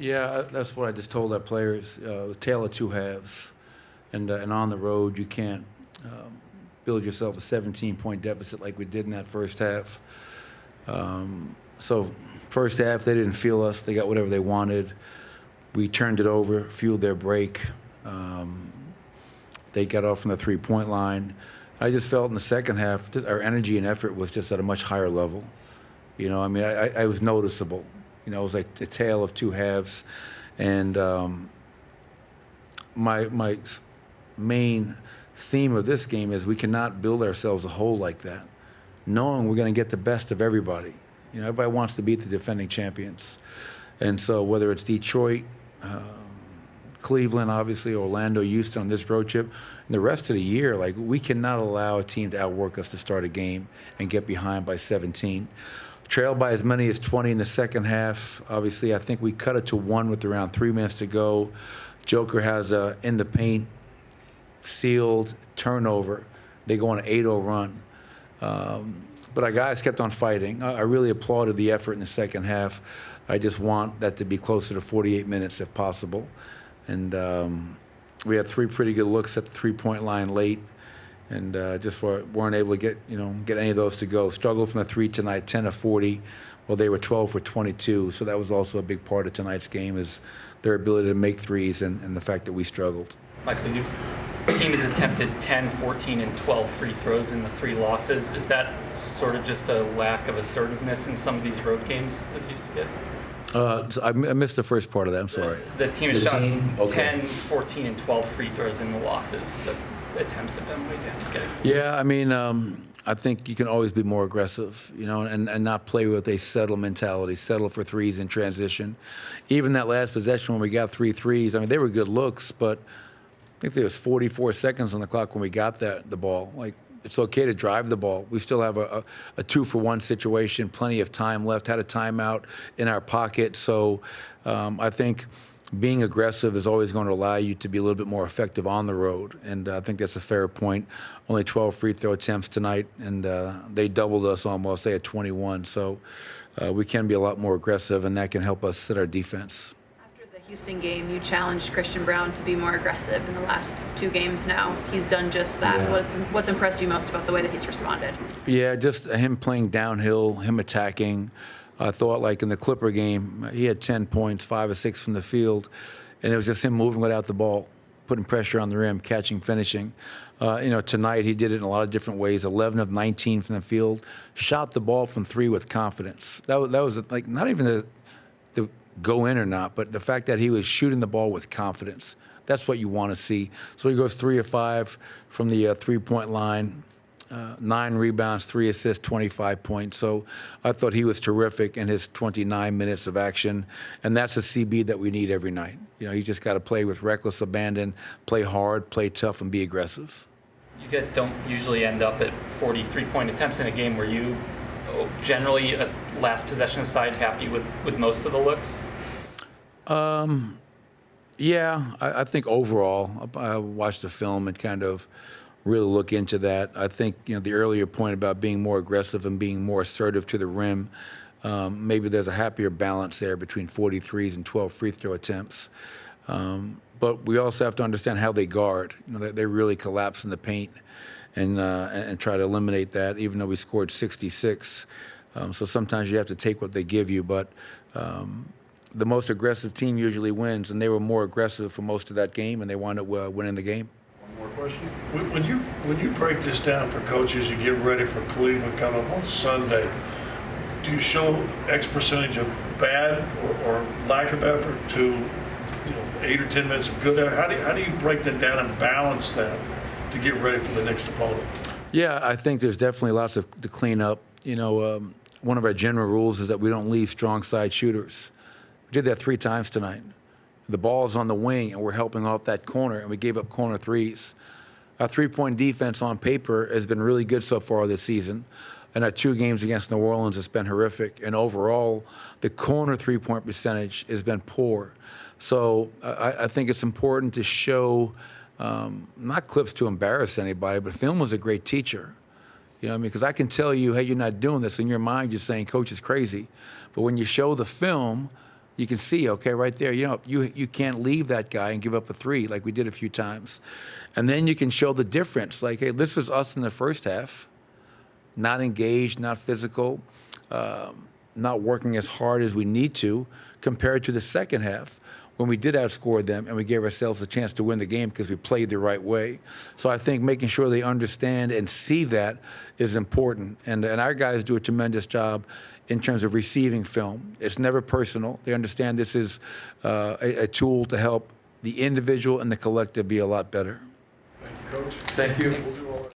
Yeah, that's what I just told our players. Tale of two halves, and on the road you can't build yourself a 17-point deficit like we did in that first half. So first half they didn't feel us. They got whatever they wanted. We turned it over, fueled their break. They got off from the three-point line. I just felt in the second half our energy and effort was just at a much higher level. You know, I mean, I was noticeable. You know, it was like a tale of two halves. And my main theme of this game is we cannot build ourselves a hole like that, knowing we're going to get the best of everybody. You know, everybody wants to beat the defending champions. And so whether it's Detroit, Cleveland, obviously, Orlando, Houston on this road trip, and the rest of the year, like, we cannot allow a team to outwork us to start a game and get behind by 17. Trailed by as many as 20 in the second half. Obviously, I think we cut it to 1 with around 3 minutes to go. Joker has a in the paint, sealed turnover. They go on an 8-0 run. But our guys kept on fighting. I really applauded the effort in the second half. I just want that to be closer to 48 minutes if possible. And we had 3 pretty good looks at the three-point line late, and just weren't able to get any of those to go. Struggled from the 3 tonight, 10 of 40. Well, they were 12 for 22, so that was also a big part of tonight's game, is their ability to make threes and the fact that we struggled. Michael, your team has attempted 10, 14, and 12 free throws in the 3 losses. Is that sort of just a lack of assertiveness in some of these road games, as you see it? I missed the first part of that. I'm sorry. The team has shot Okay. 10, 14, and 12 free throws in the losses. The attempts have been way down. Just kidding. Yeah, I mean, I think you can always be more aggressive, you know, and not play with a settle mentality, settle for threes in transition. Even that last possession when we got 3 threes, I mean, they were good looks, but I think there was 44 seconds on the clock when we got the ball. Like, it's okay to drive the ball. We still have a 2-for-1 situation, plenty of time left, had a timeout in our pocket. So I think being aggressive is always going to allow you to be a little bit more effective on the road. And I think that's a fair point. Only 12 free throw attempts tonight, and they doubled us almost. They had 21. So we can be a lot more aggressive, and that can help us set our defense. Houston game, you challenged Christian Braun to be more aggressive in the last 2 games now. He's done just that. Yeah. What's impressed you most about the way that he's responded? Yeah, just him playing downhill, him attacking. I thought, like in the Clipper game, he had 10 points, 5 or 6 from the field, and it was just him moving without the ball, putting pressure on the rim, catching, finishing. Tonight he did it in a lot of different ways. 11 of 19 from the field, shot the ball from 3 with confidence. That was like not even the go in or not, but the fact that he was shooting the ball with confidence. That's what you want to see. So he goes 3 of 5 from the three-point line, 9 rebounds, 3 assists, 25 points. So I thought he was terrific in his 29 minutes of action, and that's a CB that we need every night. You know, you just got to play with reckless abandon, play hard, play tough, and be aggressive. You guys don't usually end up at 43-point attempts in a game. Were you generally, last possession aside, happy with most of the looks? Yeah, I think overall, I watched the film and kind of really look into that. I think, the earlier point about being more aggressive and being more assertive to the rim, maybe there's a happier balance there between 43s and 12 free throw attempts. But we also have to understand how they guard. They really collapse in the paint and try to eliminate that, even though we scored 66. So sometimes you have to take what they give you, but the most aggressive team usually wins, and they were more aggressive for most of that game, and they wound up winning the game. One more question. When you break this down for coaches, you get ready for Cleveland coming up on Sunday, do you show X percentage of bad or lack of effort to 8 or 10 minutes of good effort? How do you break that down and balance that to get ready for the next opponent? Yeah, I think there's definitely lots to clean up. One of our general rules is that we don't leave strong side shooters. We did that 3 times tonight. The ball's on the wing, and we're helping off that corner, and we gave up corner threes. Our three-point defense on paper has been really good so far this season, and our 2 games against New Orleans has been horrific. And overall, the corner three-point percentage has been poor. So I think it's important to show, not clips to embarrass anybody, but film was a great teacher. You know what I mean? Because I can tell you, hey, you're not doing this. In your mind, you're saying, Coach is crazy. But when you show the film, You can see, okay, right there, you can't leave that guy and give up a 3 like we did a few times. And then you can show the difference. Like, hey, this was us in the first half, not engaged, not physical, not working as hard as we need to, compared to the second half when we did outscore them and we gave ourselves a chance to win the game because we played the right way. So I think making sure they understand and see that is important. And our guys do a tremendous job in terms of receiving film. It's never personal. They understand this is a tool to help the individual and the collective be a lot better. Thank you, Coach. Thank you. We'll do all